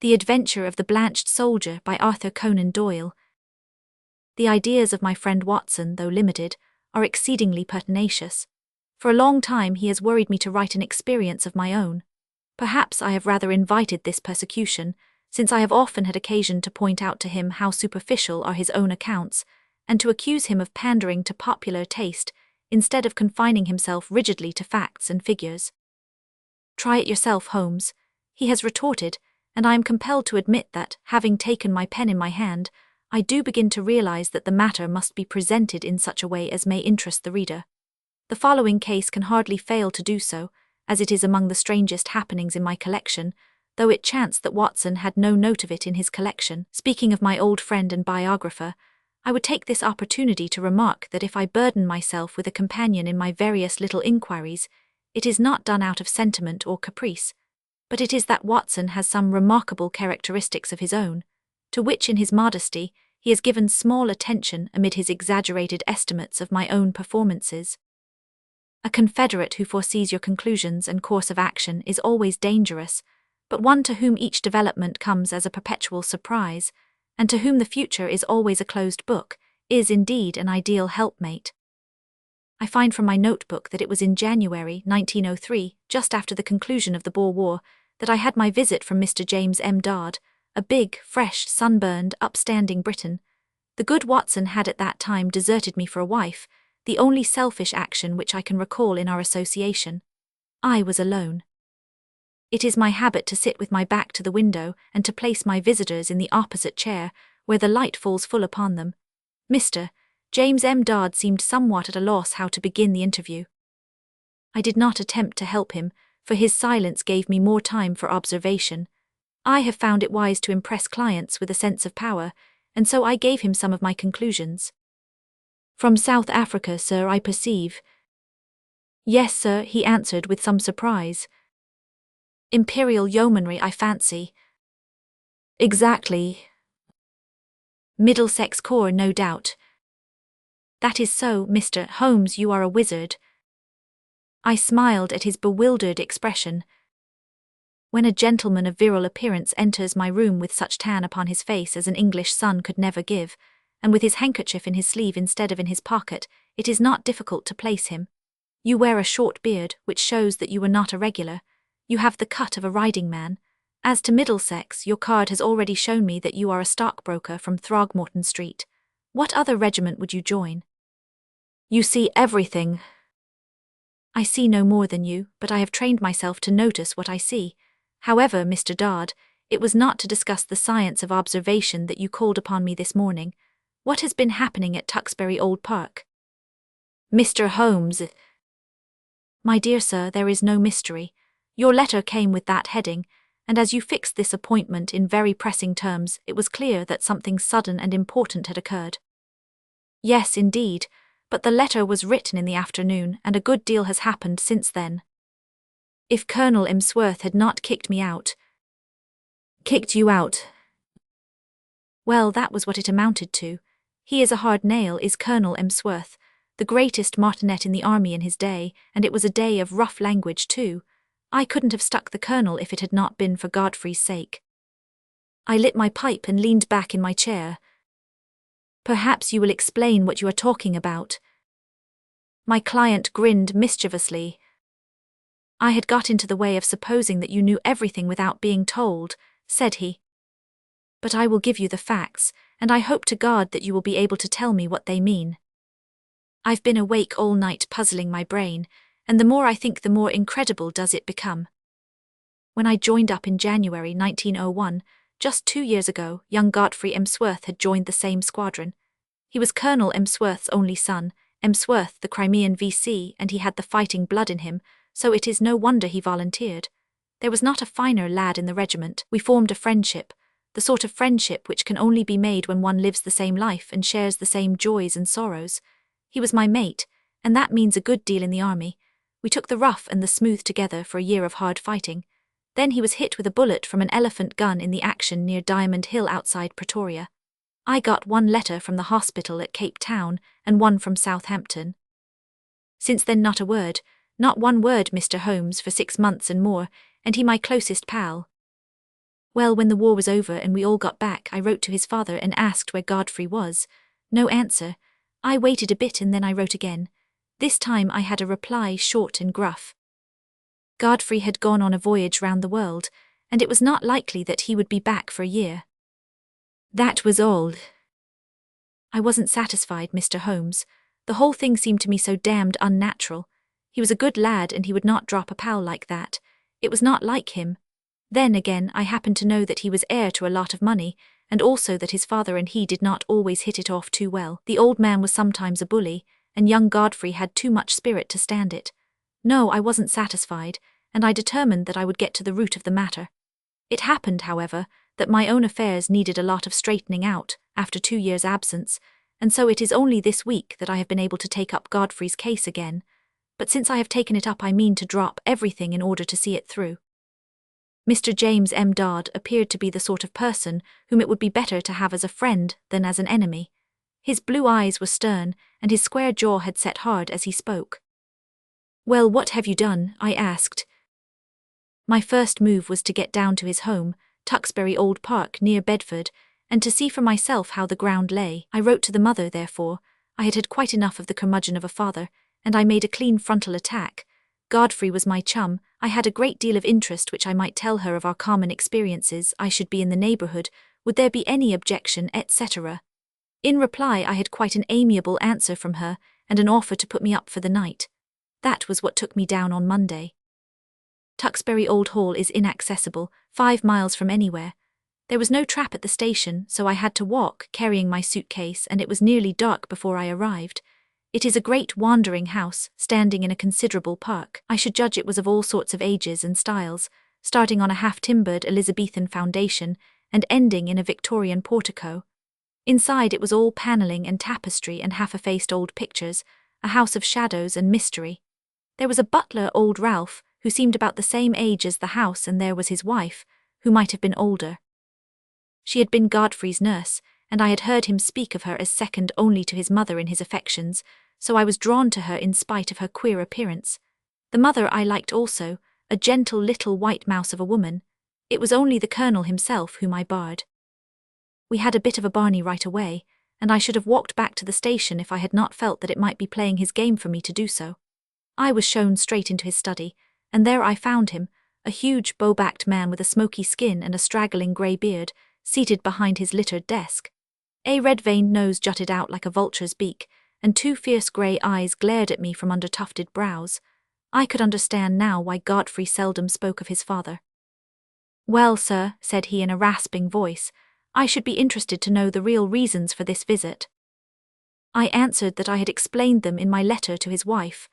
The Adventure of the Blanched Soldier by Arthur Conan Doyle. The ideas of my friend Watson, though limited, are exceedingly pertinacious. For a long time he has worried me to write an experience of my own. Perhaps I have rather invited this persecution, since I have often had occasion to point out to him how superficial are his own accounts, and to accuse him of pandering to popular taste, instead of confining himself rigidly to facts and figures. "Try it yourself, Holmes," he has retorted, and I am compelled to admit that, having taken my pen in my hand, I do begin to realize that the matter must be presented in such a way as may interest the reader. The following case can hardly fail to do so, as it is among the strangest happenings in my collection, though it chanced that Watson had no note of it in his collection. Speaking of my old friend and biographer, I would take this opportunity to remark that if I burden myself with a companion in my various little inquiries, it is not done out of sentiment or caprice, but it is that Watson has some remarkable characteristics of his own, to which in his modesty he has given small attention amid his exaggerated estimates of my own performances. A confederate who foresees your conclusions and course of action is always dangerous, but one to whom each development comes as a perpetual surprise, and to whom the future is always a closed book, is indeed an ideal helpmate. I find from my notebook that it was in January 1903, just after the conclusion of the Boer War, that I had my visit from Mr. James M. Dodd, a big, fresh, sunburned, upstanding Briton. The good Watson had at that time deserted me for a wife, the only selfish action which I can recall in our association. I was alone. It is my habit to sit with my back to the window and to place my visitors in the opposite chair, where the light falls full upon them. Mr. James M. Dodd seemed somewhat at a loss how to begin the interview. I did not attempt to help him, for his silence gave me more time for observation. I have found it wise to impress clients with a sense of power, and so I gave him some of my conclusions. "From South Africa, sir, I perceive." "Yes, sir," he answered with some surprise. "Imperial yeomanry, I fancy." "Exactly." "Middlesex Corps, no doubt." "That is so, Mr. Holmes, you are a wizard." I smiled at his bewildered expression. When a gentleman of virile appearance enters my room with such tan upon his face as an English sun could never give, and with his handkerchief in his sleeve instead of in his pocket, it is not difficult to place him. You wear a short beard, which shows that you are not a regular. You have the cut of a riding man. As to Middlesex, your card has already shown me that you are a stockbroker from Throgmorton Street. What other regiment would you join? You see everything. I see no more than you, but I have trained myself to notice what I see. However, Mr. Dodd, it was not to discuss the science of observation that you called upon me this morning. What has been happening at Tuxbury Old Park? Mr. Holmes. My dear sir, there is no mystery. Your letter came with that heading, and as you fixed this appointment in very pressing terms, it was clear that something sudden and important had occurred. Yes, indeed, but the letter was written in the afternoon, and a good deal has happened since then. If Colonel Emsworth had not kicked me out. Kicked you out? Well, that was what it amounted to. He is a hard nail, is Colonel Emsworth, the greatest martinet in the army in his day, and it was a day of rough language too. I couldn't have stuck the colonel if it had not been for Godfrey's sake. I lit my pipe and leaned back in my chair. Perhaps you will explain what you are talking about. My client grinned mischievously. I had got into the way of supposing that you knew everything without being told, said he. But I will give you the facts, and I hope to God that you will be able to tell me what they mean. I've been awake all night puzzling my brain, and the more I think the more incredible does it become. When I joined up in January 1901, just 2 years ago, young Godfrey Emsworth had joined the same squadron. He was Colonel Emsworth's only son, Emsworth the Crimean VC, and he had the fighting blood in him, so it is no wonder he volunteered. There was not a finer lad in the regiment. We formed a friendship, the sort of friendship which can only be made when one lives the same life and shares the same joys and sorrows. He was my mate, and that means a good deal in the army. We took the rough and the smooth together for a year of hard fighting. Then he was hit with a bullet from an elephant gun in the action near Diamond Hill outside Pretoria. I got one letter from the hospital at Cape Town and one from Southampton. Since then not a word, not one word, Mr. Holmes, for 6 months and more, and he my closest pal. Well, when the war was over and we all got back, I wrote to his father and asked where Godfrey was. No answer. I waited a bit and then I wrote again. This time I had a reply, short and gruff. Godfrey had gone on a voyage round the world, and it was not likely that he would be back for a year. That was all. I wasn't satisfied, Mr. Holmes. The whole thing seemed to me so damned unnatural. He was a good lad and he would not drop a pal like that. It was not like him. Then again, I happened to know that he was heir to a lot of money, and also that his father and he did not always hit it off too well. The old man was sometimes a bully, and young Godfrey had too much spirit to stand it. No, I wasn't satisfied, and I determined that I would get to the root of the matter. It happened, however, that my own affairs needed a lot of straightening out after 2 years' absence, and so it is only this week that I have been able to take up Godfrey's case again. But since I have taken it up, I mean to drop everything in order to see it through. Mr. James M. Dodd appeared to be the sort of person whom it would be better to have as a friend than as an enemy. His blue eyes were stern, and his square jaw had set hard as he spoke. Well, what have you done? I asked. My first move was to get down to his home, Tuxbury Old Park near Bedford, and to see for myself how the ground lay. I wrote to the mother, therefore. I had had quite enough of the curmudgeon of a father, and I made a clean frontal attack. Godfrey was my chum. I had a great deal of interest which I might tell her of our common experiences. I should be in the neighbourhood. Would there be any objection, etc.? In reply, I had quite an amiable answer from her, and an offer to put me up for the night. That was what took me down on Monday. Tuxbury Old Hall is inaccessible, 5 miles from anywhere. There was no trap at the station, so I had to walk, carrying my suitcase, and it was nearly dark before I arrived. It is a great wandering house, standing in a considerable park. I should judge it was of all sorts of ages and styles, starting on a half-timbered Elizabethan foundation and ending in a Victorian portico. Inside it was all panelling and tapestry and half-effaced old pictures, a house of shadows and mystery. There was a butler, old Ralph, who seemed about the same age as the house, and there was his wife, who might have been older. She had been Godfrey's nurse, and I had heard him speak of her as second only to his mother in his affections, so I was drawn to her in spite of her queer appearance. The mother I liked also, a gentle little white mouse of a woman. It was only the colonel himself whom I barred. We had a bit of a barney right away, and I should have walked back to the station if I had not felt that it might be playing his game for me to do so. I was shown straight into his study, and there I found him, a huge bow-backed man with a smoky skin and a straggling grey beard, seated behind his littered desk. A red-veined nose jutted out like a vulture's beak, and 2 fierce grey eyes glared at me from under tufted brows. I could understand now why Godfrey seldom spoke of his father. Well, sir, said he in a rasping voice, I should be interested to know the real reasons for this visit. I answered that I had explained them in my letter to his wife.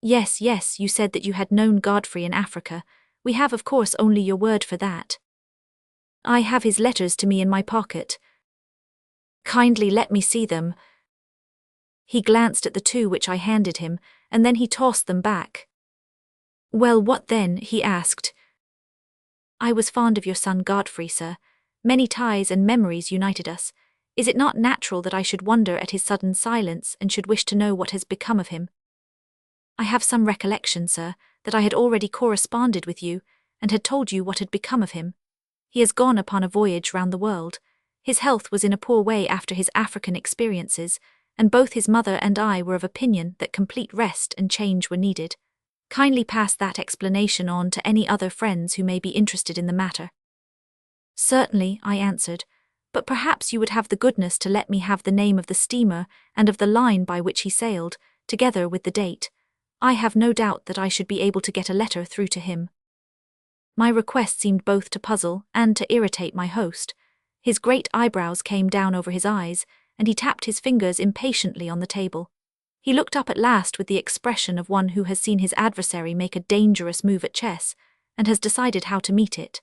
Yes, you said that you had known Godfrey in Africa. We have, of course, only your word for that. I have his letters to me in my pocket. Kindly let me see them. He glanced at the 2 which I handed him, and then he tossed them back. Well, what then? He asked. I was fond of your son Godfrey, sir. Many ties and memories united us. Is it not natural that I should wonder at his sudden silence and should wish to know what has become of him? I have some recollection, sir, that I had already corresponded with you, and had told you what had become of him. He has gone upon a voyage round the world. His health was in a poor way after his African experiences, and both his mother and I were of opinion that complete rest and change were needed. Kindly pass that explanation on to any other friends who may be interested in the matter. Certainly, I answered, but perhaps you would have the goodness to let me have the name of the steamer and of the line by which he sailed, together with the date. I have no doubt that I should be able to get a letter through to him. My request seemed both to puzzle and to irritate my host. His great eyebrows came down over his eyes, and he tapped his fingers impatiently on the table. He looked up at last with the expression of one who has seen his adversary make a dangerous move at chess, and has decided how to meet it.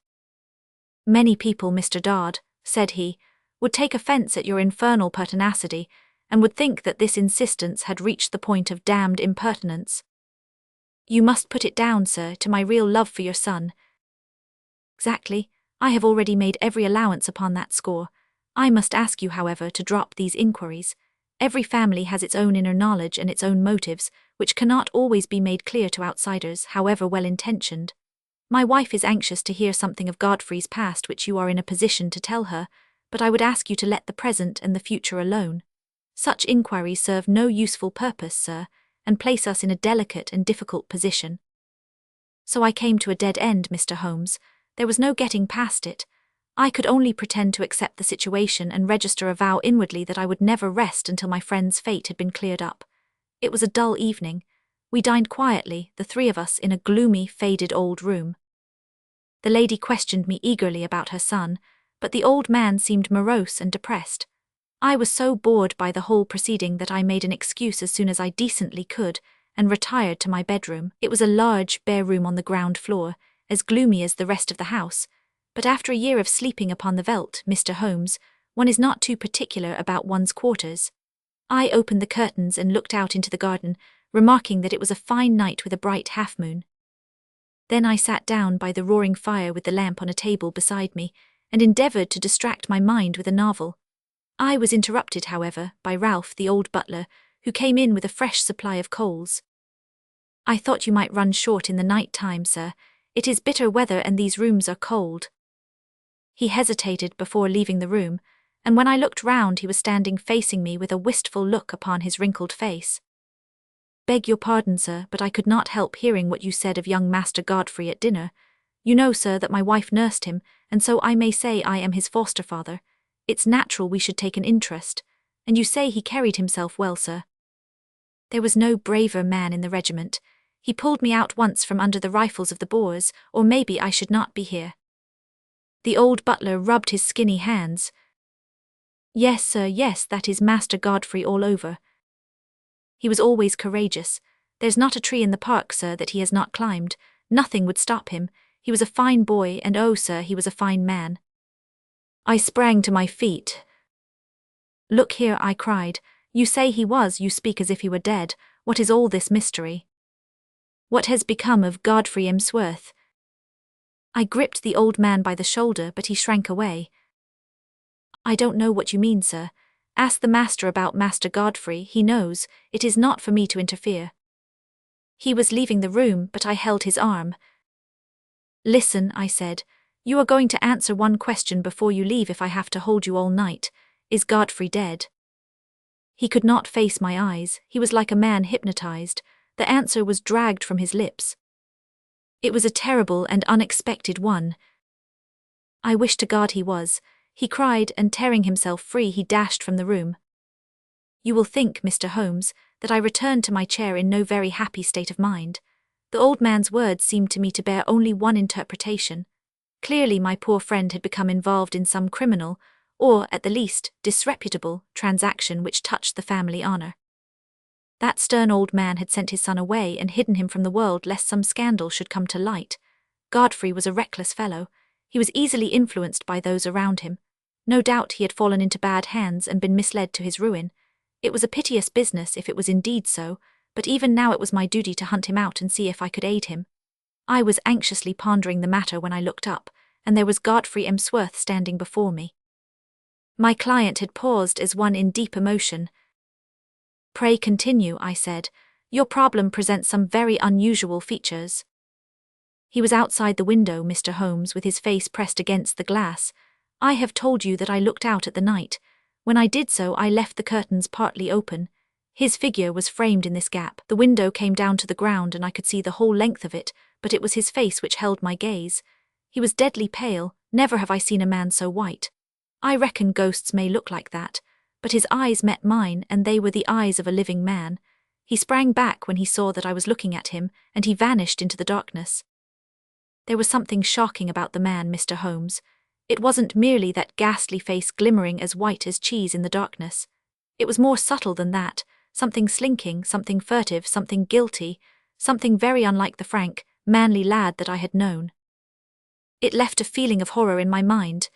Many people, Mr. Dodd, said he, would take offence at your infernal pertinacity, and would think that this insistence had reached the point of damned impertinence. You must put it down, sir, to my real love for your son. Exactly. I have already made every allowance upon that score. I must ask you, however, to drop these inquiries. Every family has its own inner knowledge and its own motives, which cannot always be made clear to outsiders, however well-intentioned. My wife is anxious to hear something of Godfrey's past which you are in a position to tell her, but I would ask you to let the present and the future alone. Such inquiries serve no useful purpose, sir, and place us in a delicate and difficult position. So I came to a dead end, Mr. Holmes. There was no getting past it. I could only pretend to accept the situation and register a vow inwardly that I would never rest until my friend's fate had been cleared up. It was a dull evening. We dined quietly, the three of us, in a gloomy, faded old room. The lady questioned me eagerly about her son, but the old man seemed morose and depressed. I was so bored by the whole proceeding that I made an excuse as soon as I decently could, and retired to my bedroom. It was a large, bare room on the ground floor, as gloomy as the rest of the house, but after a year of sleeping upon the veldt, Mr. Holmes, one is not too particular about one's quarters. I opened the curtains and looked out into the garden, remarking that it was a fine night with a bright half-moon. Then I sat down by the roaring fire with the lamp on a table beside me, and endeavoured to distract my mind with a novel. I was interrupted, however, by Ralph, the old butler, who came in with a fresh supply of coals. "I thought you might run short in the night time, sir. It is bitter weather and these rooms are cold." He hesitated before leaving the room, and when I looked round he was standing facing me with a wistful look upon his wrinkled face. "Beg your pardon, sir, but I could not help hearing what you said of young Master Godfrey at dinner. You know, sir, that my wife nursed him, and so I may say I am his foster father. It's natural we should take an interest, and you say he carried himself well, sir." "There was no braver man in the regiment. He pulled me out once from under the rifles of the Boers, or maybe I should not be here." The old butler rubbed his skinny hands. "Yes, sir, yes, that is Master Godfrey all over. He was always courageous. There's not a tree in the park, sir, that he has not climbed. Nothing would stop him. He was a fine boy, and oh, sir, he was a fine man." I sprang to my feet. "Look here," I cried. "You say he was, you speak as if he were dead. What is all this mystery? What has become of Godfrey Emsworth?" I gripped the old man by the shoulder, but he shrank away. "I don't know what you mean, sir. Ask the master about Master Godfrey, he knows. It is not for me to interfere." He was leaving the room, but I held his arm. "Listen," I said. "You are going to answer one question before you leave if I have to hold you all night. Is Godfrey dead?" He could not face my eyes. He was like a man hypnotized. The answer was dragged from his lips. It was a terrible and unexpected one. "I wish to God he was," he cried, and tearing himself free he dashed from the room. You will think, Mr. Holmes, that I returned to my chair in no very happy state of mind. The old man's words seemed to me to bear only one interpretation. Clearly my poor friend had become involved in some criminal, or, at the least, disreputable, transaction which touched the family honour. That stern old man had sent his son away and hidden him from the world lest some scandal should come to light. Godfrey was a reckless fellow. He was easily influenced by those around him. No doubt he had fallen into bad hands and been misled to his ruin. It was a piteous business if it was indeed so, but even now it was my duty to hunt him out and see if I could aid him. I was anxiously pondering the matter when I looked up, and there was Godfrey Emsworth standing before me. My client had paused as one in deep emotion. "Pray continue," I said. "Your problem presents some very unusual features." He was outside the window, Mr. Holmes, with his face pressed against the glass. I have told you that I looked out at the night. When I did so, I left the curtains partly open. His figure was framed in this gap. The window came down to the ground and I could see the whole length of it, but it was his face which held my gaze. He was deadly pale. Never have I seen a man so white. I reckon ghosts may look like that, but his eyes met mine, and they were the eyes of a living man. He sprang back when he saw that I was looking at him, and he vanished into the darkness. There was something shocking about the man, Mr. Holmes. It wasn't merely that ghastly face glimmering as white as cheese in the darkness. It was more subtle than that, something slinking, something furtive, something guilty, something very unlike the frank, manly lad that I had known. It left a feeling of horror in my mind.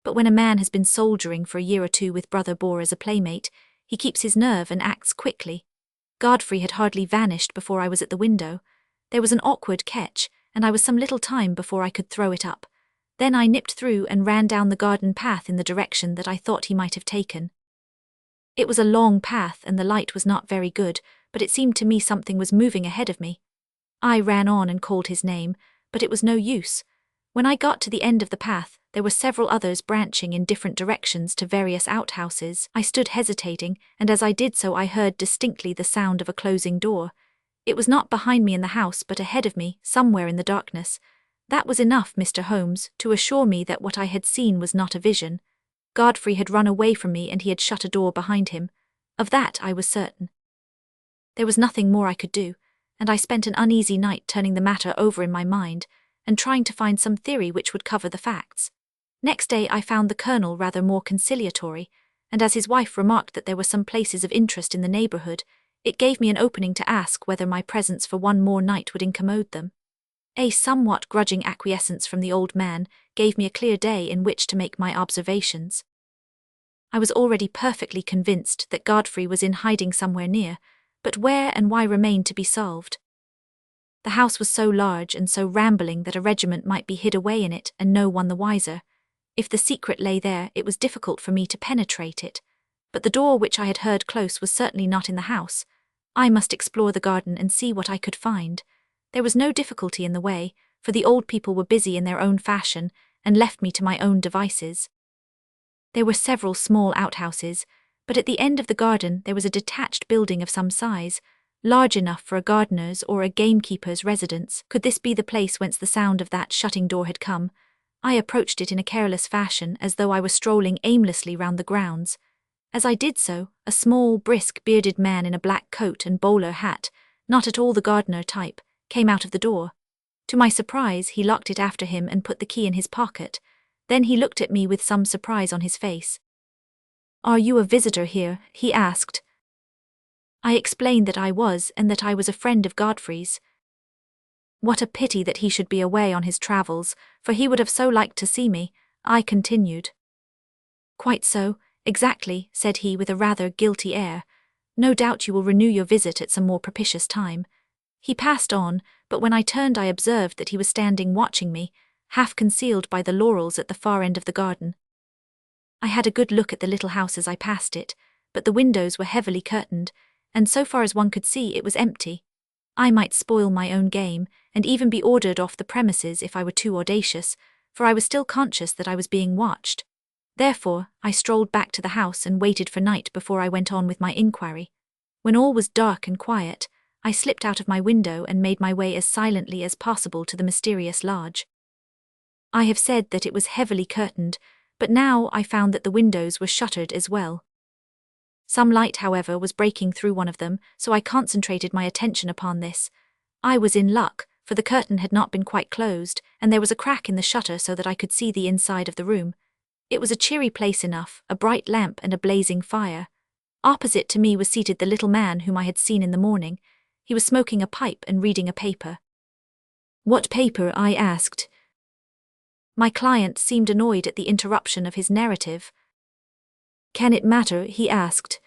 But when a man has been soldiering for a year or two with Brother Boar as a playmate, he keeps his nerve and acts quickly. Godfrey had hardly vanished before I was at the window. There was an awkward catch, and I was some little time before I could throw it up. Then I nipped through and ran down the garden path in the direction that I thought he might have taken. It was a long path and the light was not very good, but it seemed to me something was moving ahead of me. I ran on and called his name, but it was no use. When I got to the end of the path, there were several others branching in different directions to various outhouses. I stood hesitating, and as I did so I heard distinctly the sound of a closing door. It was not behind me in the house but ahead of me, somewhere in the darkness. That was enough, Mr. Holmes, to assure me that what I had seen was not a vision. Godfrey had run away from me and he had shut a door behind him. Of that I was certain. There was nothing more I could do, and I spent an uneasy night turning the matter over in my mind and trying to find some theory which would cover the facts. Next day I found the Colonel rather more conciliatory, and as his wife remarked that there were some places of interest in the neighbourhood, it gave me an opening to ask whether my presence for one more night would incommode them. A somewhat grudging acquiescence from the old man gave me a clear day in which to make my observations. I was already perfectly convinced that Godfrey was in hiding somewhere near, but where and why remained to be solved. The house was so large and so rambling that a regiment might be hid away in it and no one the wiser. If the secret lay there, it was difficult for me to penetrate it, but the door which I had heard close was certainly not in the house. I must explore the garden and see what I could find. There was no difficulty in the way, for the old people were busy in their own fashion and left me to my own devices. There were several small outhouses, but at the end of the garden there was a detached building of some size, large enough for a gardener's or a gamekeeper's residence. Could this be the place whence the sound of that shutting door had come? I approached it in a careless fashion, as though I were strolling aimlessly round the grounds. As I did so, a small, brisk, bearded man in a black coat and bowler hat, not at all the gardener type, came out of the door. To my surprise, he locked it after him and put the key in his pocket. Then he looked at me with some surprise on his face. "Are you a visitor here?" he asked. I explained that I was, and that I was a friend of Godfrey's. "What a pity that he should be away on his travels, for he would have so liked to see me," I continued. "Quite so, exactly," said he with a rather guilty air. "No doubt you will renew your visit at some more propitious time." He passed on, but when I turned I observed that he was standing watching me, half concealed by the laurels at the far end of the garden. I had a good look at the little house as I passed it, but the windows were heavily curtained, and so far as one could see it was empty. I might spoil my own game, and even be ordered off the premises if I were too audacious, for I was still conscious that I was being watched. Therefore, I strolled back to the house and waited for night before I went on with my inquiry. When all was dark and quiet, I slipped out of my window and made my way as silently as possible to the mysterious lodge. I have said that it was heavily curtained, but now I found that the windows were shuttered as well. Some light, however, was breaking through one of them, so I concentrated my attention upon this. I was in luck, for the curtain had not been quite closed, and there was a crack in the shutter so that I could see the inside of the room. It was a cheery place enough, a bright lamp and a blazing fire. Opposite to me was seated the little man whom I had seen in the morning. He was smoking a pipe and reading a paper. "What paper?" I asked. My client seemed annoyed at the interruption of his narrative. "Can it matter?" he asked.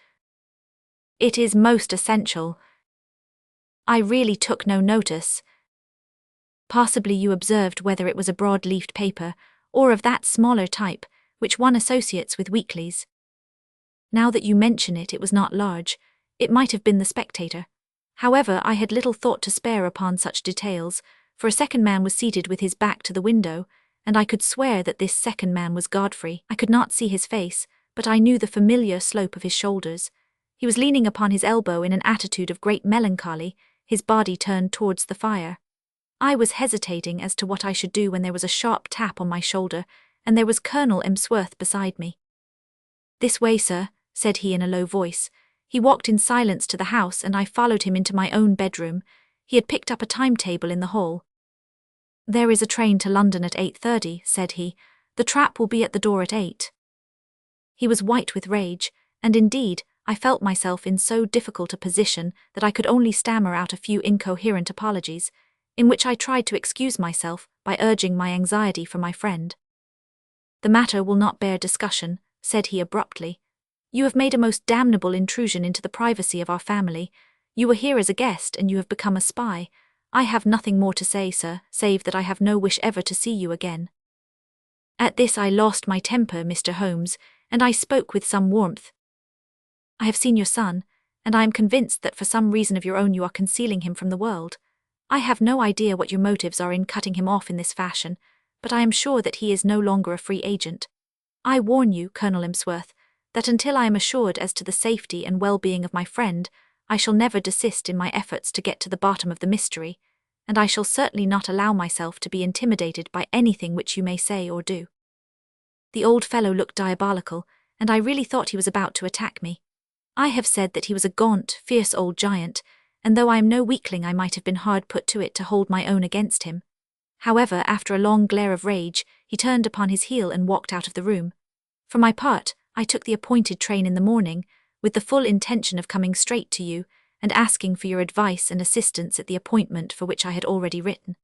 "It is most essential." I really took no notice. "Possibly you observed whether it was a broad-leafed paper, or of that smaller type, which one associates with weeklies." Now that you mention it, it was not large. It might have been the Spectator. However, I had little thought to spare upon such details, for a second man was seated with his back to the window, and I could swear that this second man was Godfrey. I could not see his face, but I knew the familiar slope of his shoulders. He was leaning upon his elbow in an attitude of great melancholy, his body turned towards the fire. I was hesitating as to what I should do when there was a sharp tap on my shoulder, and there was Colonel Emsworth beside me. "This way, sir," said he in a low voice. He walked in silence to the house, and I followed him into my own bedroom. He had picked up a timetable in the hall. "There is a train to London at 8:30, said he. "The trap will be at the door at 8. He was white with rage, and indeed, I felt myself in so difficult a position that I could only stammer out a few incoherent apologies, in which I tried to excuse myself by urging my anxiety for my friend. "The matter will not bear discussion," said he abruptly. "You have made a most damnable intrusion into the privacy of our family. You were here as a guest, and you have become a spy. I have nothing more to say, sir, save that I have no wish ever to see you again." At this I lost my temper, Mr. Holmes, and I spoke with some warmth. "I have seen your son, and I am convinced that for some reason of your own you are concealing him from the world. I have no idea what your motives are in cutting him off in this fashion, but I am sure that he is no longer a free agent. I warn you, Colonel Emsworth, that until I am assured as to the safety and well-being of my friend, I shall never desist in my efforts to get to the bottom of the mystery, and I shall certainly not allow myself to be intimidated by anything which you may say or do." The old fellow looked diabolical, and I really thought he was about to attack me. I have said that he was a gaunt, fierce old giant, and though I am no weakling, I might have been hard put to it to hold my own against him. However, after a long glare of rage, he turned upon his heel and walked out of the room. For my part, I took the appointed train in the morning, with the full intention of coming straight to you and asking for your advice and assistance at the appointment for which I had already written.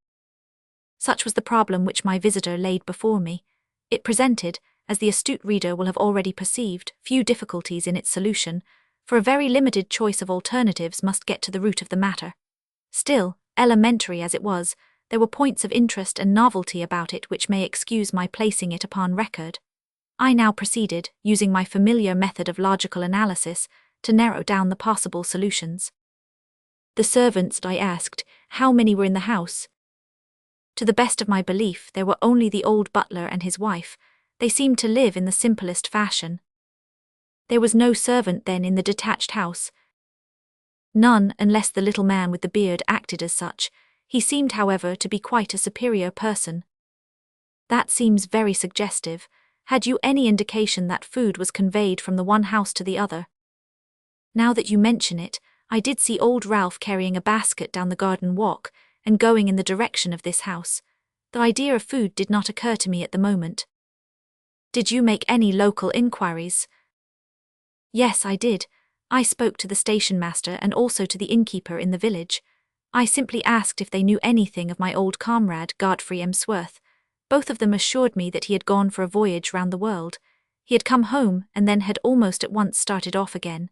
Such was the problem which my visitor laid before me. It presented, as the astute reader will have already perceived, few difficulties in its solution, for a very limited choice of alternatives must get to the root of the matter. Still, elementary as it was, there were points of interest and novelty about it which may excuse my placing it upon record. I now proceeded, using my familiar method of logical analysis, to narrow down the possible solutions. The servants, I asked, how many were in the house? To the best of my belief, there were only the old butler and his wife. They seemed to live in the simplest fashion. There was no servant, then, in the detached house. None, unless the little man with the beard acted as such. He seemed, however, to be quite a superior person. That seems very suggestive. Had you any indication that food was conveyed from the one house to the other? Now that you mention it, I did see old Ralph carrying a basket down the garden walk and going in the direction of this house. The idea of food did not occur to me at the moment. Did you make any local inquiries? Yes, I did. I spoke to the station master and also to the innkeeper in the village. I simply asked if they knew anything of my old comrade, Godfrey Emsworth. Both of them assured me that he had gone for a voyage round the world. He had come home and then had almost at once started off again.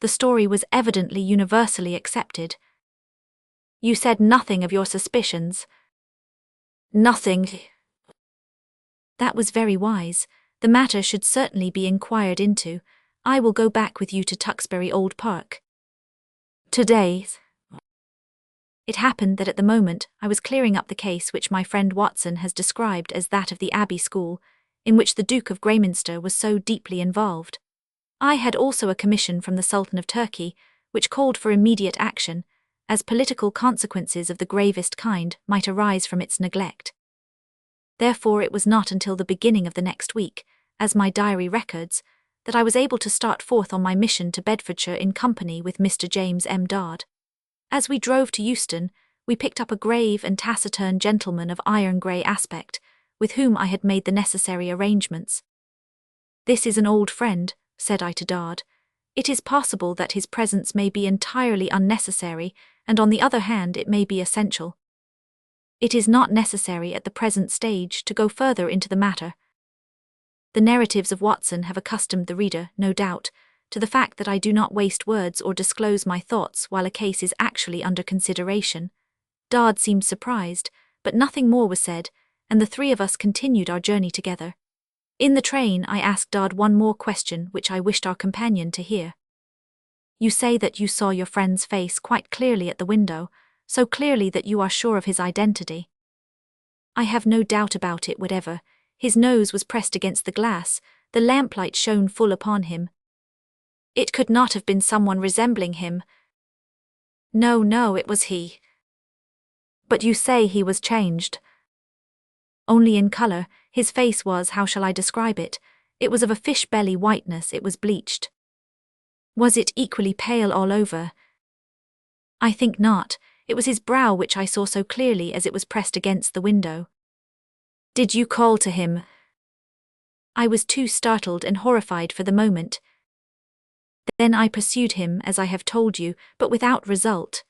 The story was evidently universally accepted. You said nothing of your suspicions. Nothing. That was very wise. The matter should certainly be inquired into. I will go back with you to Tuxbury Old Park. Today. It happened that at the moment I was clearing up the case which my friend Watson has described as that of the Abbey School, in which the Duke of Greyminster was so deeply involved. I had also a commission from the Sultan of Turkey, which called for immediate action, as political consequences of the gravest kind might arise from its neglect. Therefore it was not until the beginning of the next week, as my diary records, that I was able to start forth on my mission to Bedfordshire in company with Mr. James M. Dodd. As we drove to Euston, we picked up a grave and taciturn gentleman of iron-grey aspect, with whom I had made the necessary arrangements. "This is an old friend," said I to Dodd. "It is possible that his presence may be entirely unnecessary, and on the other hand it may be essential. It is not necessary at the present stage to go further into the matter. The narratives of Watson have accustomed the reader, no doubt, to the fact that I do not waste words or disclose my thoughts while a case is actually under consideration." Dodd seemed surprised, but nothing more was said, and the three of us continued our journey together. In the train, I asked Dodd one more question which I wished our companion to hear. "You say that you saw your friend's face quite clearly at the window, so clearly that you are sure of his identity." "I have no doubt about it whatever. His nose was pressed against the glass, the lamplight shone full upon him. It could not have been someone resembling him." No, it was he." "But you say he was changed?" "Only in colour. His face was, how shall I describe it? It was of a fish-belly whiteness, it was bleached." "Was it equally pale all over?" "I think not. It was his brow which I saw so clearly as it was pressed against the window." "Did you call to him?" "I was too startled and horrified for the moment. Then I pursued him, as I have told you, but without result.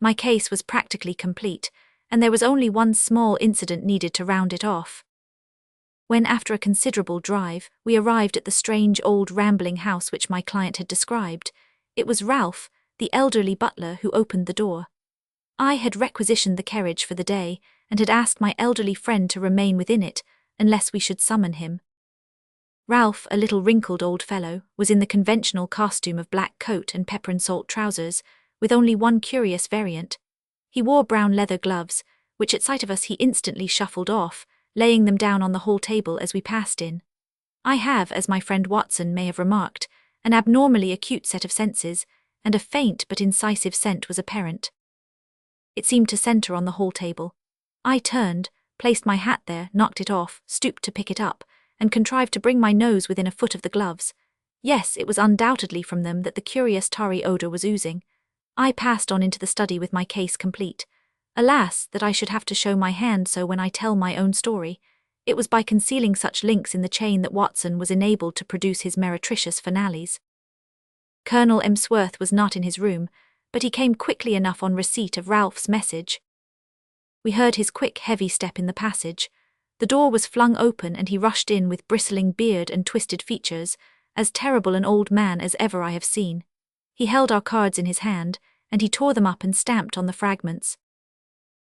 My case was practically complete, and there was only one small incident needed to round it off. When, after a considerable drive, we arrived at the strange old rambling house which my client had described, it was Ralph, the elderly butler, who opened the door. I had requisitioned the carriage for the day, and had asked my elderly friend to remain within it, unless we should summon him. Ralph, a little wrinkled old fellow, was in the conventional costume of black coat and pepper and salt trousers, with only one curious variant. He wore brown leather gloves, which at sight of us he instantly shuffled off, laying them down on the hall table as we passed in. I have, as my friend Watson may have remarked, an abnormally acute set of senses, and a faint but incisive scent was apparent. It seemed to centre on the hall table. I turned, placed my hat there, knocked it off, stooped to pick it up, and contrived to bring my nose within a foot of the gloves. Yes, it was undoubtedly from them that the curious tarry odour was oozing. I passed on into the study with my case complete. Alas, that I should have to show my hand so when I tell my own story. It was by concealing such links in the chain that Watson was enabled to produce his meretricious finales. Colonel Emsworth was not in his room, but he came quickly enough on receipt of Ralph's message. We heard his quick, heavy step in the passage. The door was flung open and he rushed in with bristling beard and twisted features, as terrible an old man as ever I have seen. He held our cards in his hand, and he tore them up and stamped on the fragments.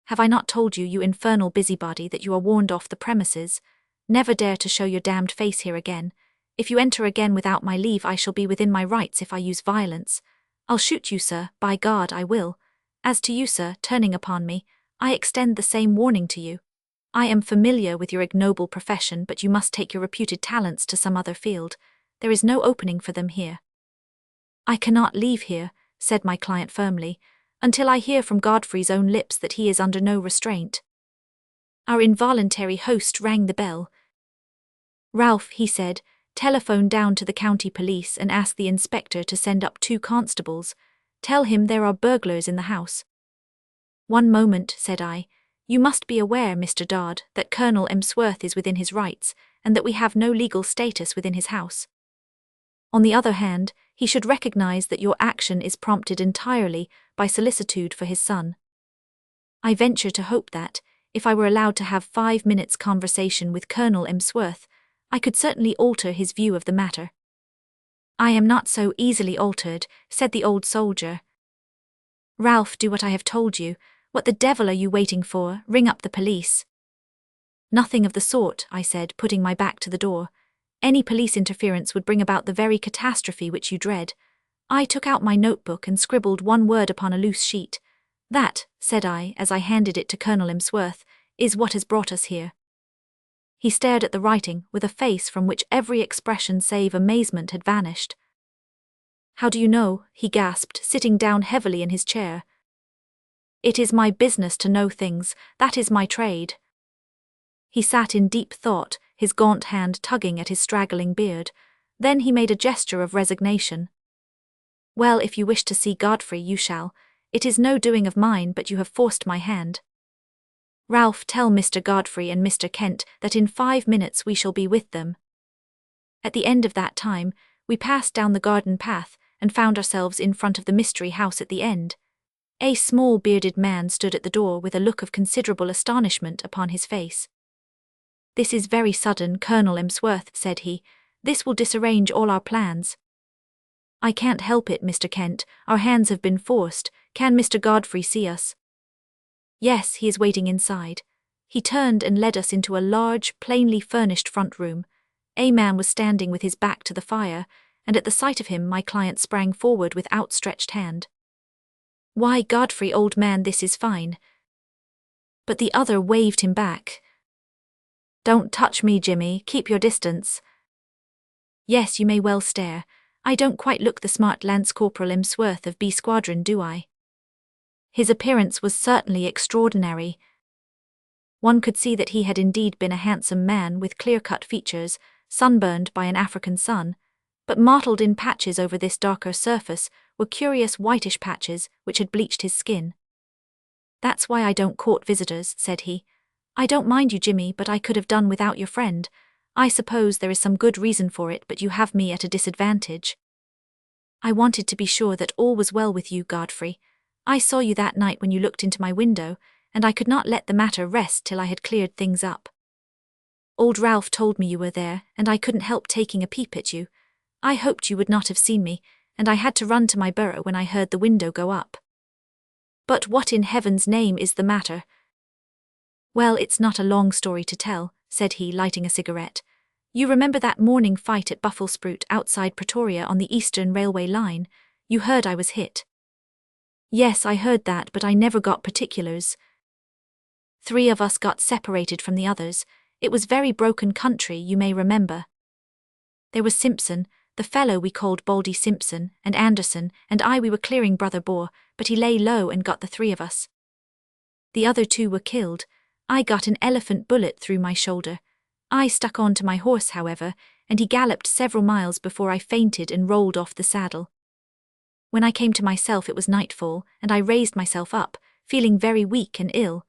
Have I not told you, you infernal busybody, that you are warned off the premises? Never dare to show your damned face here again. If you enter again without my leave, I shall be within my rights if I use violence. I'll shoot you, sir, by God I will. As to you, sir, turning upon me, I extend the same warning to you. I am familiar with your ignoble profession, but you must take your reputed talents to some other field. There is no opening for them here. I cannot leave here, said my client firmly, until I hear from Godfrey's own lips that he is under no restraint. Our involuntary host rang the bell. Ralph, he said, telephone down to the county police and ask the inspector to send up 2 constables. Tell him there are burglars in the house. One moment, said I. You must be aware, Mr. Dodd, that Colonel Emsworth is within his rights, and that we have no legal status within his house. On the other hand, he should recognize that your action is prompted entirely by solicitude for his son. I venture to hope that, if I were allowed to have 5 minutes' conversation with Colonel Emsworth, I could certainly alter his view of the matter. I am not so easily altered, said the old soldier. Ralph, do what I have told you. What the devil are you waiting for? Ring up the police. Nothing of the sort, I said, putting my back to the door. Any police interference would bring about the very catastrophe which you dread. I took out my notebook and scribbled one word upon a loose sheet. That, said I, as I handed it to Colonel Emsworth, is what has brought us here. He stared at the writing with a face from which every expression save amazement had vanished. How do you know? He gasped, sitting down heavily in his chair. It is my business to know things, that is my trade. He sat in deep thought, his gaunt hand tugging at his straggling beard. Then he made a gesture of resignation. Well, if you wish to see Godfrey, you shall. It is no doing of mine, but you have forced my hand. Ralph, tell Mr. Godfrey and Mr. Kent that in 5 minutes we shall be with them. At the end of that time, we passed down the garden path and found ourselves in front of the mystery house at the end. A small bearded man stood at the door with a look of considerable astonishment upon his face. This is very sudden, Colonel Emsworth, said he. This will disarrange all our plans. I can't help it, Mr. Kent. Our hands have been forced. Can Mr. Godfrey see us? Yes, he is waiting inside. He turned and led us into a large, plainly furnished front room. A man was standing with his back to the fire, and at the sight of him my client sprang forward with outstretched hand. Why, Godfrey, old man, this is fine. But the other waved him back. Don't touch me, Jimmy. Keep your distance. Yes, you may well stare. I don't quite look the smart Lance Corporal Emsworth of B Squadron, do I? His appearance was certainly extraordinary. One could see that he had indeed been a handsome man with clear-cut features, sunburned by an African sun, but mottled in patches over this darker surface were curious whitish patches which had bleached his skin. That's why I don't court visitors, said he. I don't mind you, Jimmy, but I could have done without your friend. I suppose there is some good reason for it, but you have me at a disadvantage. I wanted to be sure that all was well with you, Godfrey. I saw you that night when you looked into my window, and I could not let the matter rest till I had cleared things up. Old Ralph told me you were there, and I couldn't help taking a peep at you. I hoped you would not have seen me, and I had to run to my burrow when I heard the window go up. But what in heaven's name is the matter? Well, it's not a long story to tell, said he, lighting a cigarette. You remember that morning fight at Buffelsprout outside Pretoria on the Eastern Railway line? You heard I was hit. Yes, I heard that, but I never got particulars. 3 of us got separated from the others. It was very broken country, you may remember. There was Simpson, the fellow we called Baldy Simpson, and Anderson, and we were clearing Brother Boar, but he lay low and got the 3 of us. The other 2 were killed. I got an elephant bullet through my shoulder. I stuck on to my horse, however, and he galloped several miles before I fainted and rolled off the saddle. When I came to myself it was nightfall, and I raised myself up, feeling very weak and ill.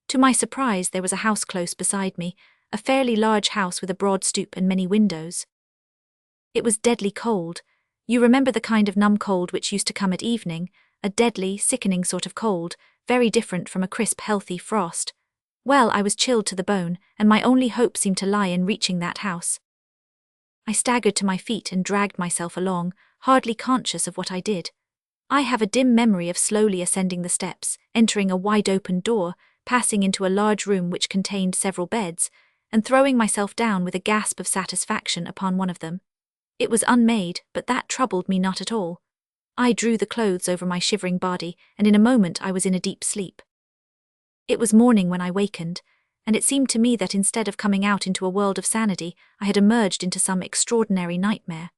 To my surprise there was a house close beside me, a fairly large house with a broad stoop and many windows. It was deadly cold. You remember the kind of numb cold which used to come at evening, a deadly, sickening sort of cold, very different from a crisp, healthy frost. Well, I was chilled to the bone, and my only hope seemed to lie in reaching that house. I staggered to my feet and dragged myself along, hardly conscious of what I did. I have a dim memory of slowly ascending the steps, entering a wide-open door, passing into a large room which contained several beds, and throwing myself down with a gasp of satisfaction upon one of them. It was unmade, but that troubled me not at all. I drew the clothes over my shivering body, and in a moment I was in a deep sleep. It was morning when I wakened, and it seemed to me that instead of coming out into a world of sanity, I had emerged into some extraordinary nightmare.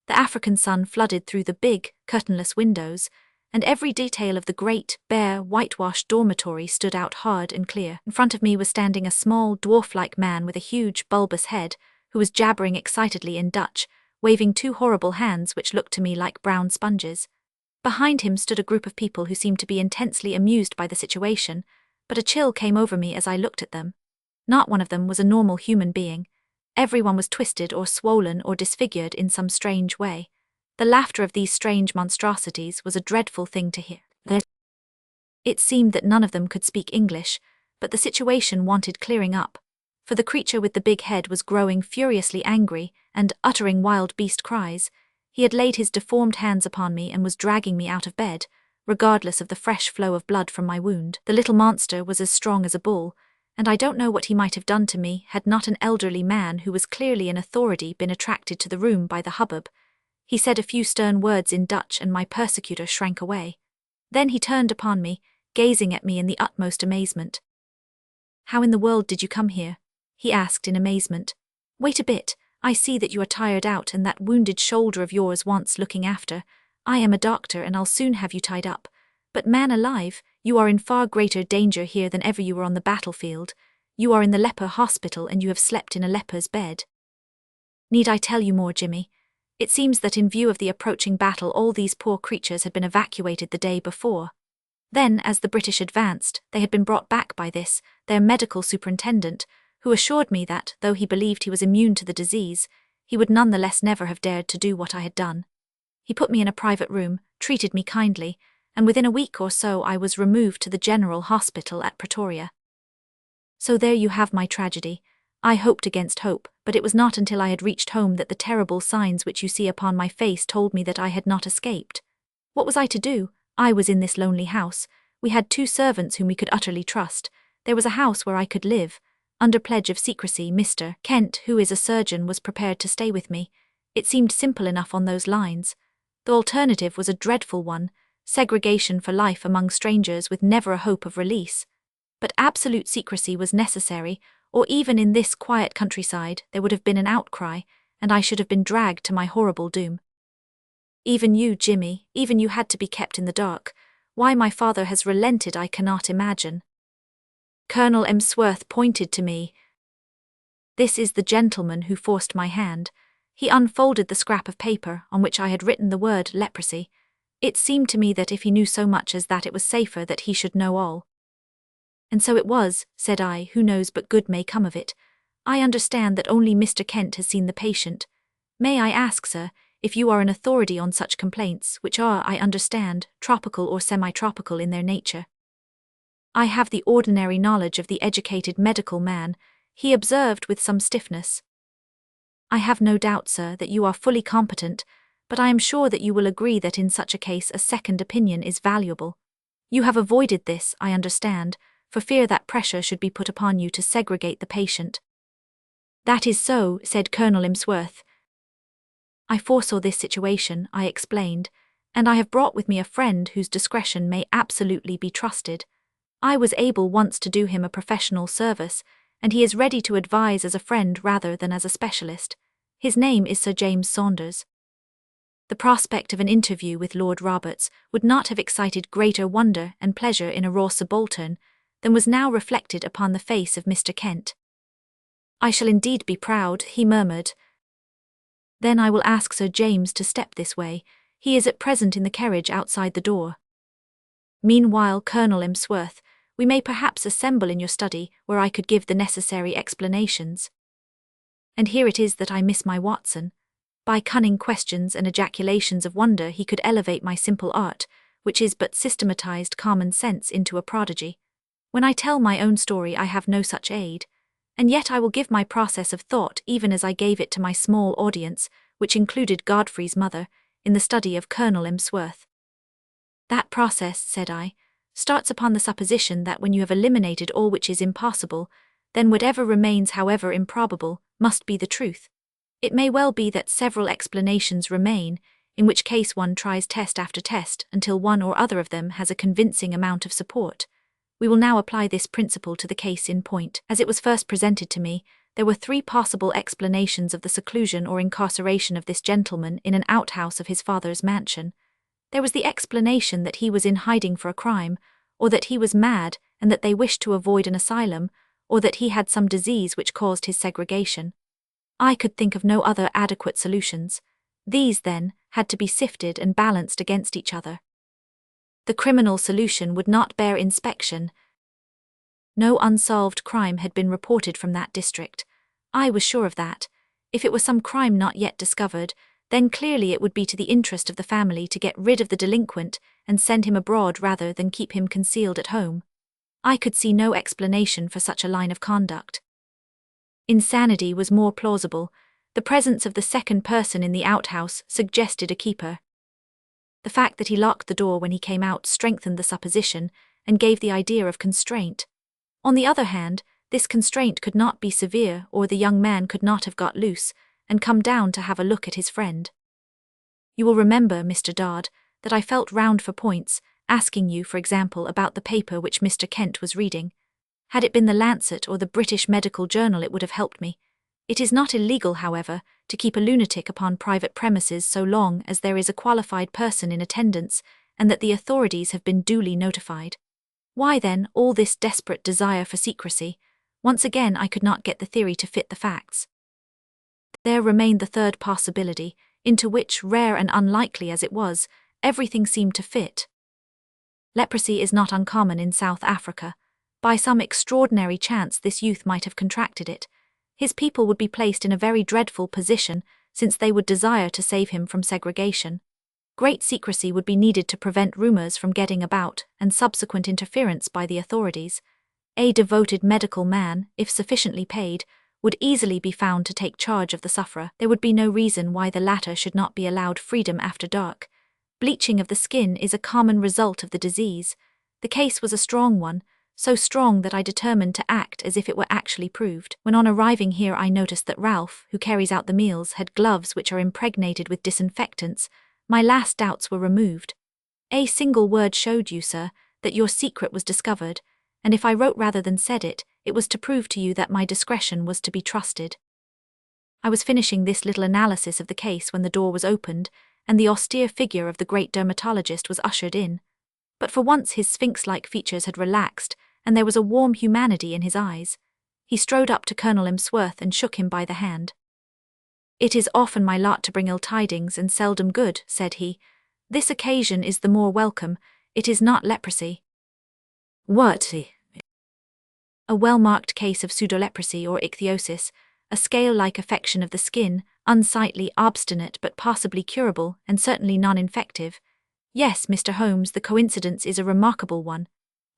The African sun flooded through the big, curtainless windows, and every detail of the great, bare, whitewashed dormitory stood out hard and clear. In front of me was standing a small, dwarf-like man with a huge, bulbous head, who was jabbering excitedly in Dutch, waving 2 horrible hands which looked to me like brown sponges. Behind him stood a group of people who seemed to be intensely amused by the situation, but a chill came over me as I looked at them. Not one of them was a normal human being. Everyone was twisted or swollen or disfigured in some strange way. The laughter of these strange monstrosities was a dreadful thing to hear. It seemed that none of them could speak English, but the situation wanted clearing up, for the creature with the big head was growing furiously angry and uttering wild beast cries. He had laid his deformed hands upon me and was dragging me out of bed, regardless of the fresh flow of blood from my wound. The little monster was as strong as a bull, and I don't know what he might have done to me had not an elderly man who was clearly in authority been attracted to the room by the hubbub. He said a few stern words in Dutch and my persecutor shrank away. Then he turned upon me, gazing at me in the utmost amazement. "How in the world did you come here?" he asked in amazement. "Wait a bit, I see that you are tired out and that wounded shoulder of yours wants looking after. I am a doctor and I'll soon have you tied up. But man alive, you are in far greater danger here than ever you were on the battlefield. You are in the leper hospital and you have slept in a leper's bed." Need I tell you more, Jimmy? It seems that in view of the approaching battle all these poor creatures had been evacuated the day before. Then, as the British advanced, they had been brought back by this, their medical superintendent, who assured me that, though he believed he was immune to the disease, he would nonetheless never have dared to do what I had done. He put me in a private room, treated me kindly, and within a week or so I was removed to the General Hospital at Pretoria. So there you have my tragedy. I hoped against hope, but it was not until I had reached home that the terrible signs which you see upon my face told me that I had not escaped. What was I to do? I was in this lonely house. We had 2 servants whom we could utterly trust. There was a house where I could live. Under pledge of secrecy, Mr. Kent, who is a surgeon, was prepared to stay with me. It seemed simple enough on those lines. The alternative was a dreadful one, segregation for life among strangers with never a hope of release. But absolute secrecy was necessary, or even in this quiet countryside there would have been an outcry, and I should have been dragged to my horrible doom. Even you, Jimmy, even you had to be kept in the dark. Why my father has relented I cannot imagine. Colonel Emsworth pointed to me. "This is the gentleman who forced my hand." He unfolded the scrap of paper on which I had written the word leprosy. It seemed to me that if he knew so much as that it was safer that he should know all. "And so it was," said I, "who knows but good may come of it. I understand that only Mr. Kent has seen the patient. May I ask, sir, if you are an authority on such complaints, which are, I understand, tropical or semi-tropical in their nature?" "I have the ordinary knowledge of the educated medical man," he observed with some stiffness. "I have no doubt, sir, that you are fully competent, but I am sure that you will agree that in such a case a second opinion is valuable. You have avoided this, I understand, for fear that pressure should be put upon you to segregate the patient." "That is so," said Colonel Emsworth. "I foresaw this situation," I explained, And I have brought with me a friend whose discretion may absolutely be trusted. I was able once to do him a professional service, and he is ready to advise as a friend rather than as a specialist. His name is Sir James Saunders." The prospect of an interview with Lord Roberts would not have excited greater wonder and pleasure in a raw subaltern than was now reflected upon the face of Mr. Kent. "I shall indeed be proud," he murmured. "Then I will ask Sir James to step this way. He is at present in the carriage outside the door. Meanwhile, Colonel Emsworth, we may perhaps assemble in your study where I could give the necessary explanations. And here it is that I miss my Watson. By cunning questions and ejaculations of wonder he could elevate my simple art, which is but systematized common sense, into a prodigy. When I tell my own story I have no such aid, and yet I will give my process of thought even as I gave it to my small audience, which included Godfrey's mother, in the study of Colonel Emsworth. That process, said I, starts upon the supposition that when you have eliminated all which is impossible, then whatever remains, however improbable, must be the truth. It may well be that several explanations remain, in which case one tries test after test until one or other of them has a convincing amount of support. We will now apply this principle to the case in point. As it was first presented to me, there were 3 possible explanations of the seclusion or incarceration of this gentleman in an outhouse of his father's mansion. There was the explanation that he was in hiding for a crime, or that he was mad and that they wished to avoid an asylum, or that he had some disease which caused his segregation. I could think of no other adequate solutions. These, then, had to be sifted and balanced against each other. The criminal solution would not bear inspection. No unsolved crime had been reported from that district. I was sure of that. If it was some crime not yet discovered, then clearly it would be to the interest of the family to get rid of the delinquent and send him abroad rather than keep him concealed at home. I could see no explanation for such a line of conduct. Insanity was more plausible. The presence of the second person in the outhouse suggested a keeper. The fact that he locked the door when he came out strengthened the supposition and gave the idea of constraint. On the other hand, this constraint could not be severe, or the young man could not have got loose and come down to have a look at his friend. You will remember, Mr. Dodd, that I felt round for points, asking you, for example, about the paper which Mr. Kent was reading. Had it been the Lancet or the British Medical Journal it would have helped me. It is not illegal, however, to keep a lunatic upon private premises so long as there is a qualified person in attendance and that the authorities have been duly notified. Why, then, all this desperate desire for secrecy? Once again I could not get the theory to fit the facts. There remained the third possibility, into which, rare and unlikely as it was, everything seemed to fit. Leprosy is not uncommon in South Africa. By some extraordinary chance this youth might have contracted it. His people would be placed in a very dreadful position, since they would desire to save him from segregation. Great secrecy would be needed to prevent rumors from getting about and subsequent interference by the authorities. A devoted medical man, if sufficiently paid, would easily be found to take charge of the sufferer. There would be no reason why the latter should not be allowed freedom after dark. Bleaching of the skin is a common result of the disease. The case was a strong one, so strong that I determined to act as if it were actually proved. When on arriving here I noticed that Ralph, who carries out the meals, had gloves which are impregnated with disinfectants. My last doubts were removed. A single word showed you, sir, that your secret was discovered, and if I wrote rather than said it, it was to prove to you that my discretion was to be trusted. I was finishing this little analysis of the case when the door was opened, and the austere figure of the great dermatologist was ushered in. But for once his sphinx-like features had relaxed, and there was a warm humanity in his eyes. He strode up to Colonel Emsworth and shook him by the hand. "It is often my lot to bring ill tidings and seldom good," said he. "This occasion is the more welcome. It is not leprosy." "What?" "A well-marked case of pseudoleprosy or ichthyosis, a scale-like affection of the skin, unsightly, obstinate, but possibly curable, and certainly non-infective. Yes, Mr. Holmes, the coincidence is a remarkable one.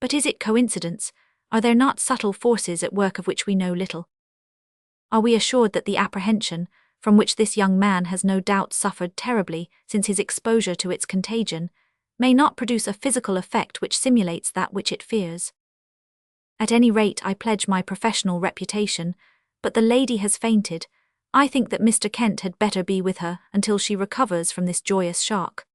But is it coincidence? Are there not subtle forces at work of which we know little? Are we assured that the apprehension, from which this young man has no doubt suffered terribly since his exposure to its contagion, may not produce a physical effect which simulates that which it fears? At any rate, I pledge my professional reputation, but the lady has fainted. I think that Mr. Kent had better be with her until she recovers from this joyous shock."